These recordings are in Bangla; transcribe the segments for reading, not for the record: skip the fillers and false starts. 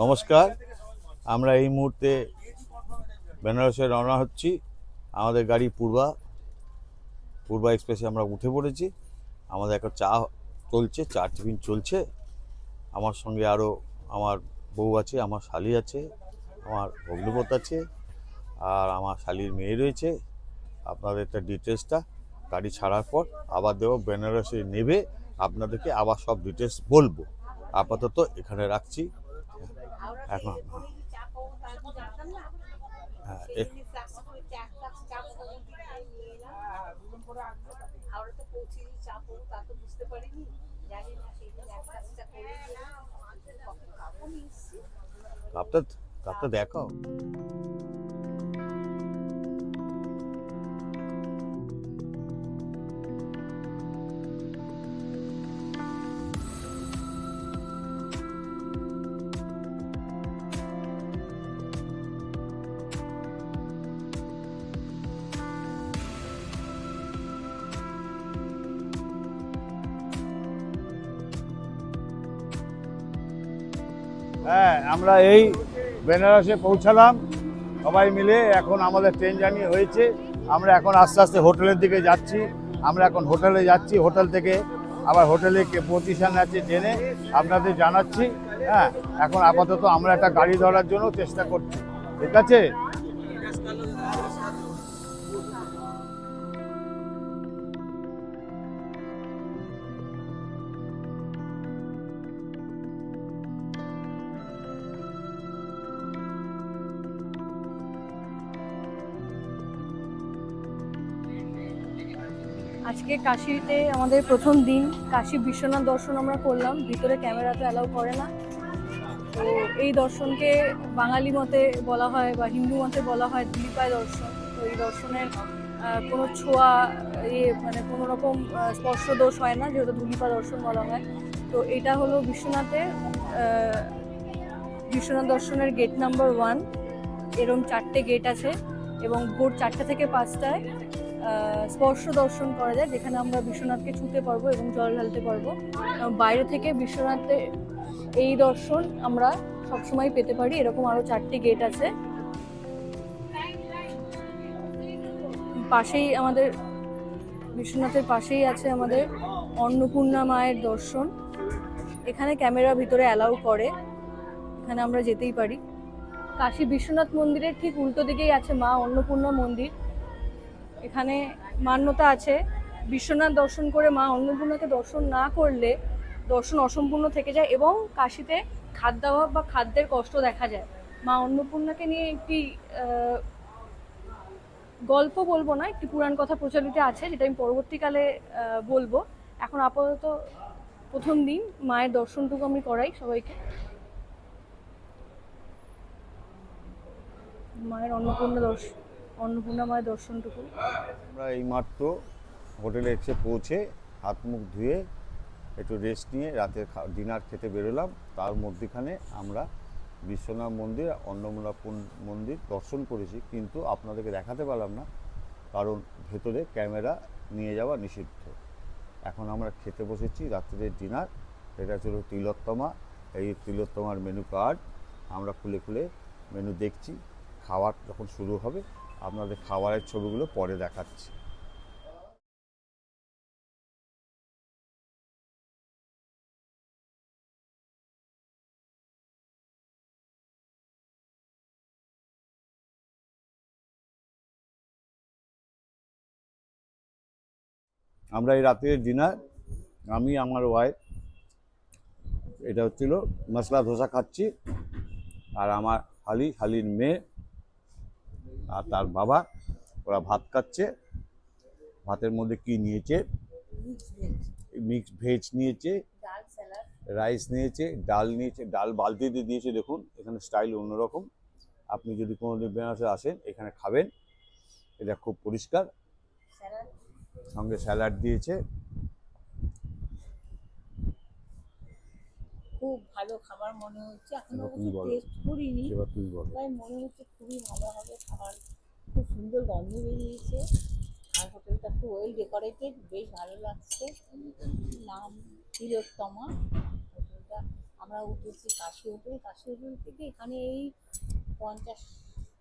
নমস্কার। আমরা এই মুহূর্তে বেনারসে রওনা হচ্ছি। আমাদের গাড়ি পূর্বা এক্সপ্রেসে আমরা উঠে পড়েছি। আমাদের একটা চা চলছে, চা টিফিন চলছে। আমার সঙ্গে আরও আমার বউ আছে, আমার শালি আছে, আমার অগ্নিপথ আছে, আর আমার শালির মেয়ে রয়েছে। আপনাদের একটা ডিটেলসটা গাড়ি ছাড়ার পর আবার দেবো। বেনারসে নেবে আপনাদেরকে আবার সব ডিটেলস বলবো। আপাতত এখানে রাখছি এখন। হ্যাঁ, কাপটা কাপটা দেখাও। হ্যাঁ, আমরা এই বেনারসে পৌঁছালাম সবাই মিলে। এখন আমাদের ট্রেন জার্নি হয়েছে। আমরা এখন আস্তে আস্তে হোটেলের দিকে যাচ্ছি। আমরা এখন হোটেলে যাচ্ছি। হোটেল থেকে আবার হোটেলে পজিশন আছে ট্রেনে, আপনাদের জানাচ্ছি। হ্যাঁ, এখন আপাতত আমরা একটা গাড়ি ধরার জন্য চেষ্টা করছি। ঠিক আছে? আজকে কাশীতে আমাদের প্রথম দিন। কাশী বিশ্বনাথ দর্শন আমরা করলাম। ভিতরে ক্যামেরা তো অ্যালাউ করে না। তো এই দর্শনকে বাঙালি মতে বলা হয় বা হিন্দু মতে বলা হয় ধূলিপায় দর্শন। তো এই দর্শনের কোনো ছোঁয়া মানে কোনো রকম স্পর্শ দোষ হয় না, যেহেতু ধূলিপা দর্শন বলা হয়। তো এটা হলো বিশ্বনাথ দর্শনের গেট নাম্বার 1। এরকম 4টে গেট আছে এবং ভোর 4টে থেকে 5টায় স্পর্শ দর্শন করা যায়, যেখানে আমরা বিশ্বনাথকে ছুঁতে পারবো এবং জল ঢালতে পারবো। বাইরে থেকে বিশ্বনাথের এই দর্শন আমরা সবসময় পেতে পারি। এরকম আরো 4টে গেট আছে। পাশেই আমাদের বিশ্বনাথের পাশেই আছে আমাদের অন্নপূর্ণা মায়ের দর্শন। এখানে ক্যামেরা ভিতরে অ্যালাউ করে, এখানে আমরা যেতেই পারি। কাশী বিশ্বনাথ মন্দিরের ঠিক উল্টো দিকেই আছে মা অন্নপূর্ণা মন্দির। এখানে মান্যতা আছে, বিশ্বনাথ দর্শন করে মা অন্নপূর্ণাকে দর্শন না করলে দর্শন অসম্পূর্ণ থেকে যায় এবং কাশীতে খাদ্যাভাব বা খাদ্যের কষ্ট দেখা যায়। মা অন্নপূর্ণাকে নিয়ে একটি গল্প বলবো না, একটি পুরাণ কথা প্রচলিত আছে, যেটা আমি পরবর্তীকালে বলবো। এখন আপাতত প্রথম দিন মায়ের দর্শনটুকু আমি করাই সবাইকে। মায়ের অন্নপূর্ণা মায়ের দর্শনটুকু। আমরা এইমাত্র হোটেলে এসে পৌঁছে হাত মুখ ধুয়ে একটু রেস্ট নিয়ে রাতের ডিনার খেতে বেরোলাম। তার মধ্যেখানে আমরা বিশ্বনাথ মন্দির, অন্নপূর্ণা মন্দির দর্শন করেছি, কিন্তু আপনাদেরকে দেখাতে পারলাম না, কারণ ভেতরে ক্যামেরা নিয়ে যাওয়া নিষিদ্ধ। এখন আমরা খেতে বসেছি রাত্রের ডিনার। এটা ছিল তিলোত্তমা। এই তিলোত্তমার মেনু কার্ড আমরা খুলে খুলে মেনু দেখছি। খাওয়ার যখন শুরু হবে আপনাদের খাবারের ছবিগুলো পরে দেখাচ্ছি। আমরা এই রাত্রের ডিনার, আমি আমার ওয়াইফ, এটা হচ্ছিল মশলা ধোসা খাচ্ছি, আর আমার শালির মেয়ে আর তার বাবা, ওরা ভাত খাচ্ছে। ভাতের মধ্যে কি নিয়েছে? মিক্সড ভেজ নিয়েছে, রাইস নিয়েছে, ডাল নিয়েছে। ডাল বালতিতে দিয়েছে, দেখুন এখানে স্টাইল অন্যরকম। আপনি যদি কোনোদিন বেনারসে আসেন এখানে খাবেন, এটা খুব পরিষ্কার। সঙ্গে স্যালাড দিয়েছে। খুব ভালো খাবার মনে হচ্ছে। এখনো অবধি টেস্ট করিনি, তাই মনে হচ্ছে খুবই ভালো হবে খাবার। খুব সুন্দর গন্ধ বেরিয়েছে আর হোটেলটা খুব ওয়েল ডেকোরেটেড, বেশ ভালো লাগছে। নাম তিলোত্তমা হোটেলটা। আমরা উঠেছি কাশি হোটেল থেকে এখানে এই 50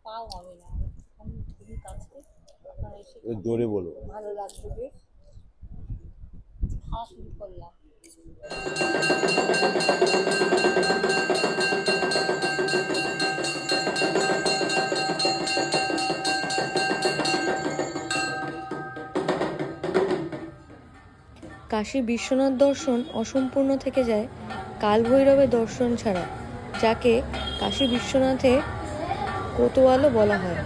পাও হবে না, এখানে খুবই কাছে। আপনারা এসে জোরে বলো। ভালো লাগবে বেশ। খাওয়া শুরু করলাম। কাশী বিশ্বনাথ দর্শন অসম্পূর্ণ থেকে যায় কালভৈরবের দর্শন ছাড়া, যাকে কাশী বিশ্বনাথের কোতোয়ালও বলা হয়।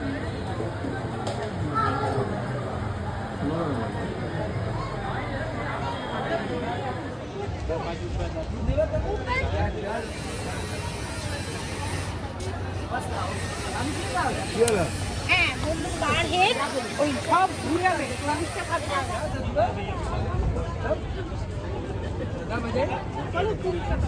হ্যাঁ, বন্ধু পার হেড ওই সব ঘুরে যাবে, 40 টাকা ভাড়া। চলো 30 টাকা।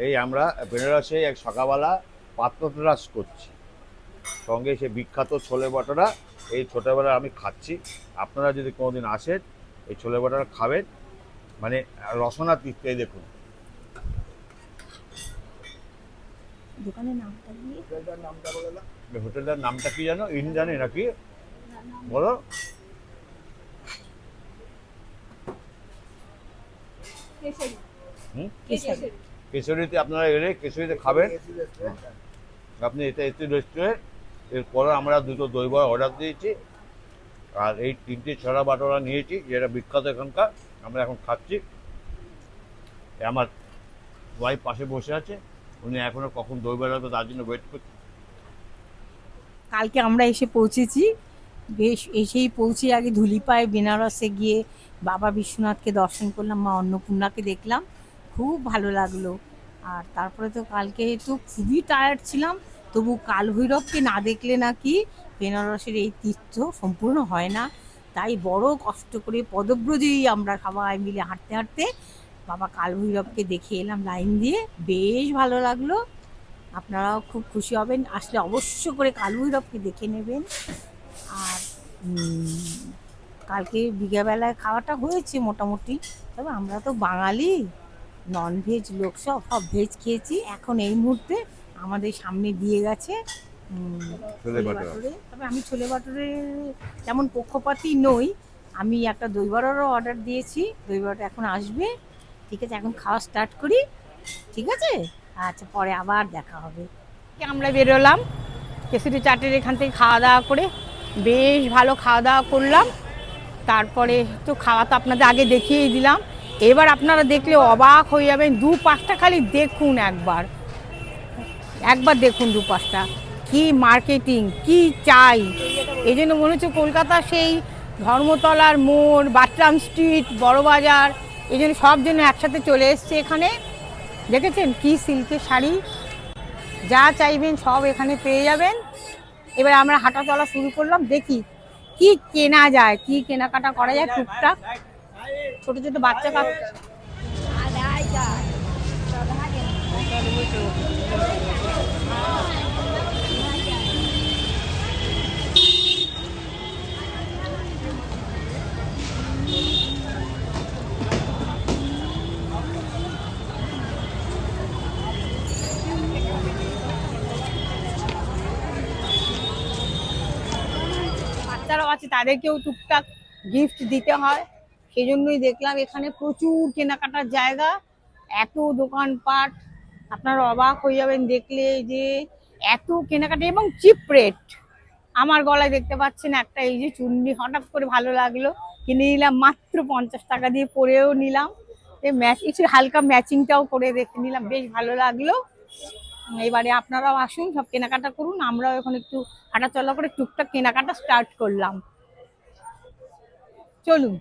এই আমরা বেনারসে এক সকালবেলা পাত্ররাস করছি, সঙ্গে সে বিখ্যাত ছোলে বটরা। এই ছোটোবেলা আমি খাচ্ছি, আপনারা যদি কোনোদিন আসেন এই ছোলে বটরা খাবেন, মানে রসনা তীর্থ। এই দেখুন দোকানের নামটা দিয়ে হোটেলটার নামটা কি জানো? ইন্দ্রাণী নাকি বলো? কেশরীতে আপনারা এলে কেশরীতে খাবেন। আপনি এটা এসি রেস্টুরেন্ট। এরপরে আমরা দুটো দই বড়া অর্ডার দিয়েছি, আর এই 3টে ছড়া বাটোরা নিয়েছি, যেটা বিখ্যাত এখানকার। আমরা এখন খাচ্ছি। আমার ওয়াইফ পাশে বসে আছে, উনি এখনো কখন দই বড়া হবে তার জন্য ওয়েট করছে। কালকে আমরা এসে পৌঁছেছি, বেশ এসেই পৌঁছে আগে ধুলিপায় বেনারসে গিয়ে বাবা বিশ্বনাথকে দর্শন করলাম, মা অন্নপূর্ণাকে দেখলাম, খুব ভালো লাগলো। আর তারপরে তো কালকে তো খুবই টায়ার্ড ছিলাম, তবু কালভৈরবকে না দেখলে নাকি বেনারসের এই তীর্থ সম্পূর্ণ হয় না। তাই বড় কষ্ট করে পদব্রজেই আমরা সবাই মিলে হাঁটতে হাঁটতে বাবা কালভৈরবকে দেখে এলাম লাইন দিয়ে, বেশ ভালো লাগলো। আপনারাও খুব খুশি হবেন, আসলে অবশ্য করে কালভৈরবকে দেখে নেবেন। আর কালকে বিকেলবেলায় খাওয়াটা হয়েছে মোটামুটি, তবে আমরা তো বাঙালি, ননভেজ লোক, সব ভেজ খেয়েছি। এখন এই মুহূর্তে আমাদের সামনে দিয়ে গেছে ছোলে বাটোরে। তবে আমি ছোলে বাটোরে তেমন পক্ষপাতী নই, আমি একটা দই বড়ারও অর্ডার দিয়েছি, দই বড়াটা এখন আসবে। ঠিক আছে, এখন খাওয়া স্টার্ট করি, ঠিক আছে? আচ্ছা, পরে আবার দেখা হবে। আমরা বেরোলাম কেশরী চাটের এখান থেকে খাওয়া দাওয়া করে, বেশ ভালো খাওয়া দাওয়া করলাম। তারপরে তো খাওয়া তো আপনাদের আগে দেখিয়েই দিলাম, এবার আপনারা দেখলে অবাক হয়ে যাবেন। দুপাশটা খালি দেখুন, একবার দেখুন দুপাশটা, কি মার্কেটিং, কি চাই। এই জন্য মনে হচ্ছে কলকাতা সেই ধর্মতলার মোড়, বাটরাম স্ট্রিট, বড়বাজার, এই জন্য সব জন্য একসাথে চলে এসছে এখানে। দেখেছেন কি সিল্কের শাড়ি, যা চাইবেন সব এখানে পেয়ে যাবেন। এবার আমরা হাঁটা চলা শুরু করলাম, দেখি কি কেনা যায়, কি কেনাকাটা করা যায় টুকটাক। ছোট ছোট বাচ্চা কাচ্চা বাচ্চারাও আছে, তাদেরকেও টুকটাক গিফট দিতে হয়। সেই জন্যই দেখলাম এখানে প্রচুর কেনাকাটার জায়গা, এত দোকানপাট, আপনারা অবাক হয়ে যাবেন দেখলে যে এত কেনাকাটা এবং চিপ রেট। আমার গলায় দেখতে পাচ্ছেন একটা এই যে চুন্নি, হঠাৎ করে ভালো লাগলো, কিনে নিলাম মাত্র 50 টাকা দিয়ে, পরেও নিলাম। একটু হালকা ম্যাচিংটাও করে দেখে নিলাম, বেশ ভালো লাগলো। এবারে আপনারাও আসুন, সব কেনাকাটা করুন। আমরাও এখন একটু হাঁটাচলা করে টুকটাক কেনাকাটা স্টার্ট করলাম, চলুন।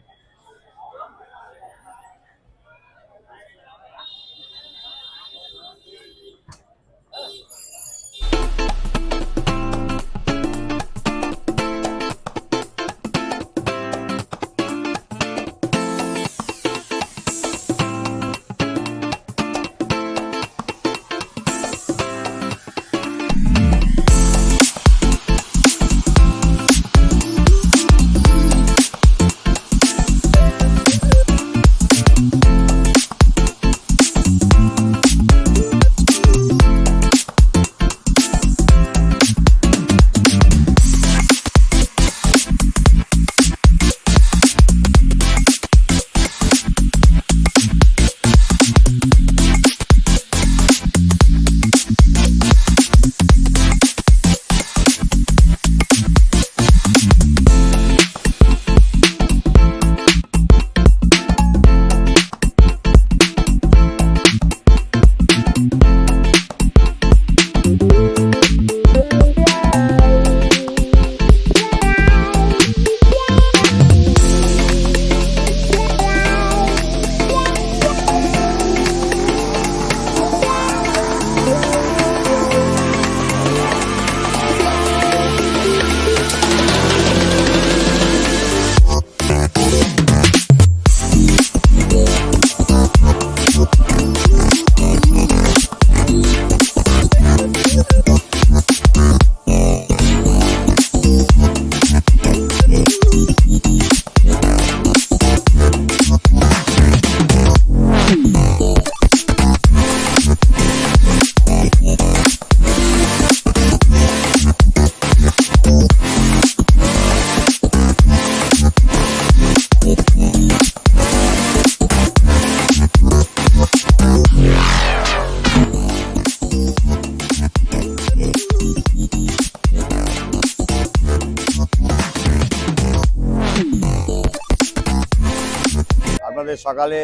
আপনাদের সকালে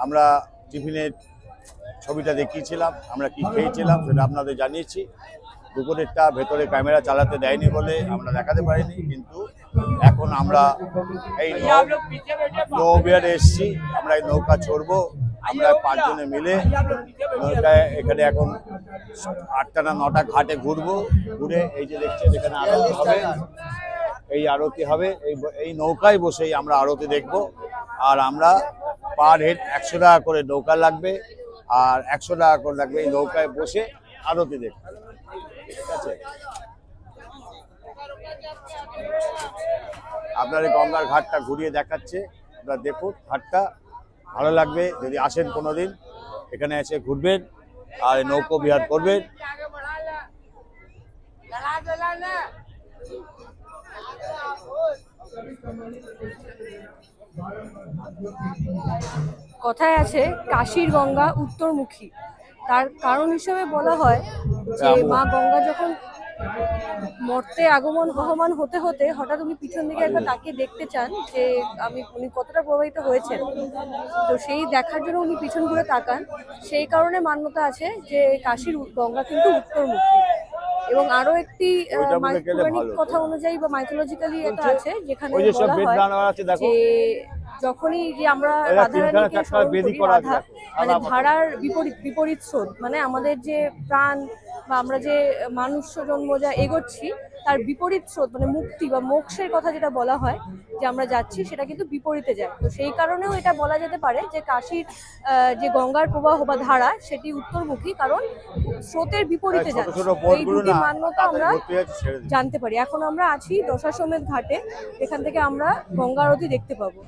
আমরা টিফিনের ছবিটা দেখিয়েছিলাম, আমরা কি খেয়েছিলাম সেটা আপনাদের জানিয়েছি। দুপুরেরটা ভেতরে ক্যামেরা চালাতে দেয়নি বলে আমরা দেখাতে পারিনি, কিন্তু এখন আমরা এই নৌবিহারে এসেছি। আমরা এই নৌকা চড়বো, আমরা 5 জনে মিলে নৌকায় এখানে এখন 8টা না 9টা ঘাটে ঘুরবো। ঘুরে এই যে দেখছেন এখানে আরতি হবে, এই আরতি হবে, এই নৌকায় বসেই আমরা আরতি দেখব। আর আমরা পার হেড 100 টাকা করে নৌকা লাগবে, আর 100 টাকা করে লাগবে এই নৌকায় বসে আরতি দেখব। ঠিক আছে, আপনার এই গঙ্গার ঘাটটা ঘুরিয়ে দেখাচ্ছে, আপনারা দেখুন ঘাটটা, ভালো লাগবে। যদি আসেন কোনোদিন এখানে এসে ঘুরবেন আর নৌকো বিহার করবেন। কথায় আছে কাশীর গঙ্গা উত্তরমুখী। তার কারণ হিসেবে বলা হয় যে মা গঙ্গা যখন মর্তে আগমন বহমান হতে হতে হঠাৎ উনি পিছন দিকে একবার তাকিয়ে দেখতে চান যে উনি কতটা প্রভাবিত হয়েছেন। তো সেই দেখার জন্য উনি পিছন ঘুরে তাকান। সেই কারণে মান্যতা আছে যে কাশীর গঙ্গা কিন্তু উত্তরমুখী। এবং আরো একটি পৌরাণিক কথা অনুযায়ী বা মাইথোলজিক্যালি এটা আছে, যেখানে বলা হয় যে যখনই যে আমরা রাধারানীকে স্মরণ করি, রাধা মানে ধারার বিপরীত স্রোত, মানে আমাদের যে প্রাণ বা আমরা যে মানুষ জন্ম যা এগোচ্ছি তার বিপরীত স্রোত, মানে মুক্তি বা মোক্ষের কথা যেটা বলা হয় যে আমরা যাচ্ছি, সেটা কিন্তু বিপরীতে যায়। তো সেই কারণেও এটা বলা যেতে পারে যে কাশীর যে গঙ্গার প্রবাহ বা ধারা সেটি উত্তরমুখী, কারণ স্রোতের বিপরীতে যাচ্ছে। এই দুটি মান্যতা আমরা জানতে পারি। এখন আমরা আছি দশাশ্বমেধ ঘাটে, এখান থেকে আমরা গঙ্গা আরতি দেখতে পাবো।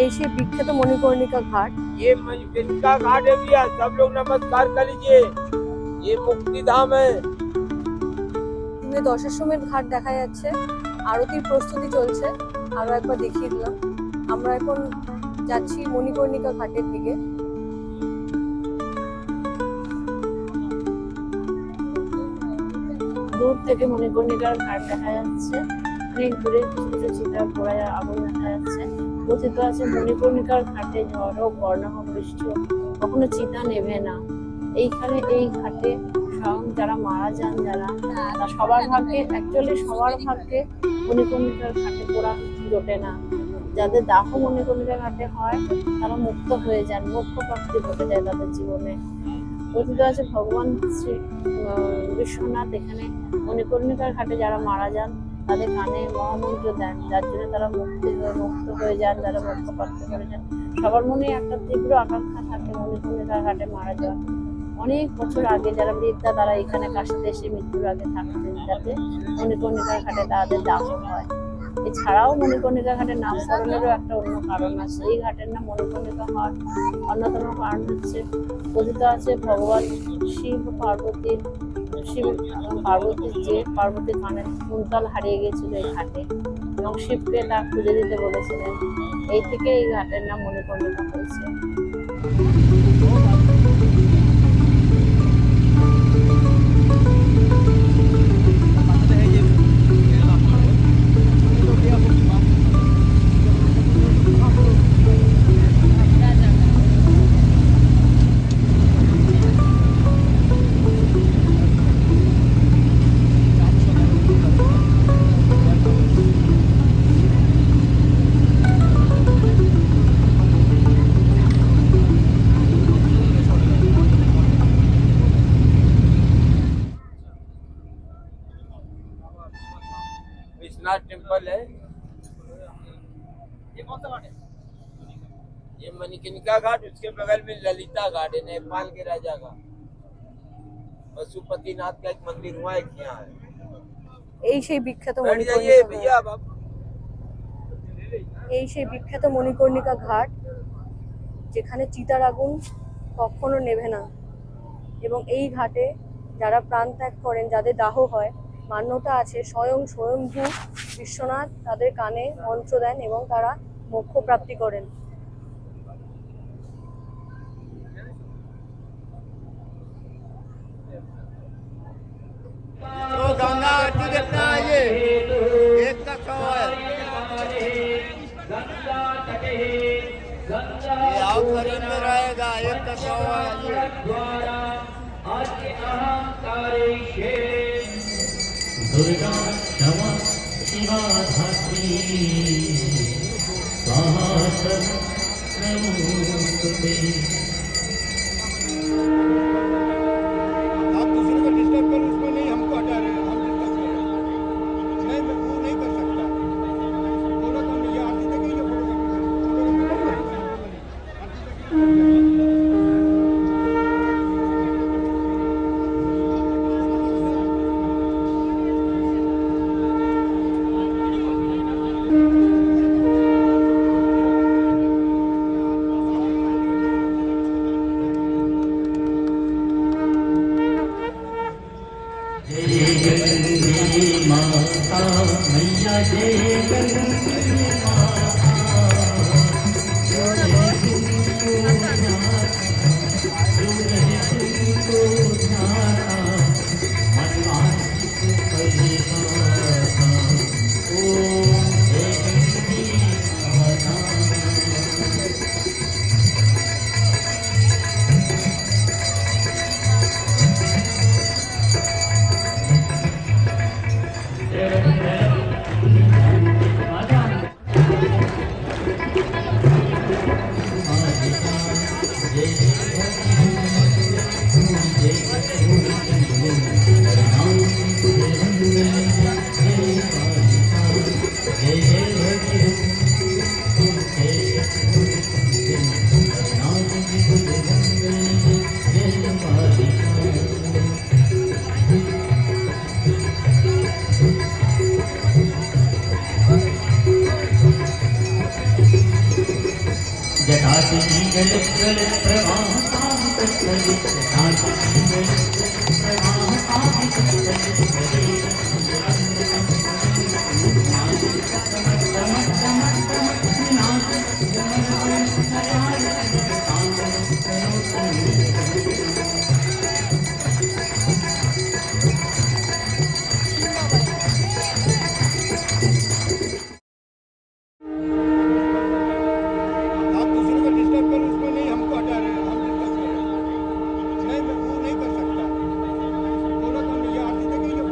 এই সেই বিখ্যাত মণিকর্ণিকা ঘাট। ये मणिकर्णिका घाट है भैया, सब लोग नमस्कार कर लीजिए। ये मुक्ति धाम है। দশাশ্বমেধ ঘাট দেখা যাচ্ছে, আরতির প্রস্তুতি চলছে। আরো একবার দেখিয়ে দিলাম। আমরা এখন যাচ্ছি মণিকর্ণিকা ঘাটের দিকে। দূর থেকে মণিকর্ণিকার ঘাট দেখা যাচ্ছে, অনেক দূরে কিছু কিছু চিত্রা পড়া আগুন দেখা যাচ্ছে। কথিত আছে মণিকর্ণিকার ঘাটে ঝড় ও বর্ণাহ বৃষ্টি কখনো চিতা নেভে না। এইখানে এই ঘাটে স্বয়ং যারা মারা যান, যারা সবার ভাগ্যে মণিকর্ণিকার ঘাটে পোড়া জোটে না। যাদের দাহ মণিকর্ণিকার ঘাটে হয় তারা মুক্ত হয়ে যান, মোক্ষ প্রাপ্তি ঘটে যায় তাদের জীবনে। কথিত আছে ভগবান শ্রী বিশ্বনাথ এখানে মণিকর্ণিকার ঘাটে যারা মারা যান তাদের কানে মহামন্ত্র দেন, যার জন্য তারা মুক্ত হয়ে যান, তারা মোক্ষ প্রাপ্ত করে যান। সবার মনে একটা তীব্র আকাঙ্ক্ষা থাকে মণিকর্ণিকার ঘাটে মারা যাওয়ার। অনেক বছর আগে যারা বৃদ্ধা তারা এখানে কাশিতে এসে মৃত্যুর আগে থাকতেন, যাতে মণিকর্ণিকার ঘাটে তাদের দাহ হয়। এছাড়াও মণিকর্ণিকা ঘাটের নামকরণেরও একটা অন্য কারণ আছে। এই ঘাটের নাম মণিকর্ণিকা হওয়ার অন্যতম কারণ হচ্ছে, কথিত আছে ভগবান শিব পার্বতীর যে পার্বতীর কানের কুন্তল হারিয়ে গিয়েছিল এই ঘাটে, এবং শিবকে তা খুঁজে দিতে বলেছিলেন। এই থেকে এই ঘাটের নাম মণিকর্ণিকা হয়েছে। विश्वनाथ टेम्पल है। ये कौन सा घाट है? ये मणिकर्णिका घाट, उसके बगल में ललिता घाट है, नेपाल के राजा का। पशुपतिनाथ का एक मंदिर हुआ एक यहाँ है। এই সেই বিখ্যাত बैठ जाइए মণিকর্ণিকা भैया ঘাট। बाबू। এই সেই বিখ্যাত মণিকর্ণিকা ঘাট, যেখানে চিতার আগুন কখনো নেভে না, এবং এই ঘাটে যারা প্রাণ ত্যাগ করেন, যাদের দাহ হয়, মান্যতা আছে স্বয়ংভূ বিশ্বনাথ তাদের কানে মন্ত্র দেন এবং তারা মোক্ষ প্রাপ্তি করেন। तो गंगा आरती देखना है ये एक का 100 है। ये आओ शरीर में रहेगा, एक का 100 है ये। दुर्गा क्षमा शिवा धात्री स्वाहा नमोस्तुते। आप दूसरे को डिस्टर्ब करो, उसको नहीं, हमको हटा रहे हैं, हम डिस्टर्ब कर रहे हैं। नहीं, मैं वो नहीं कर सकता। बोलो तो ये आरती देखें, ये माता मैया जय गंगे आप दूसरे को डिस्टर्ब करो, उसको नहीं, हमको हटा रहे हैं, हम डिस्टर्ब कर रहे हैं। नहीं, मैं वो नहीं कर सकता। बोलो तो ये आरती देखें, ये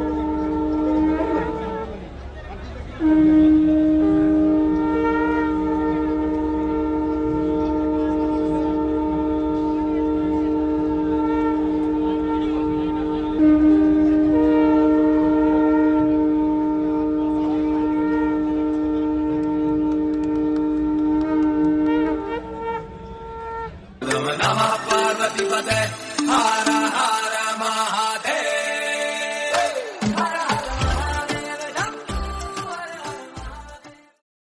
पार्वती पते हर हर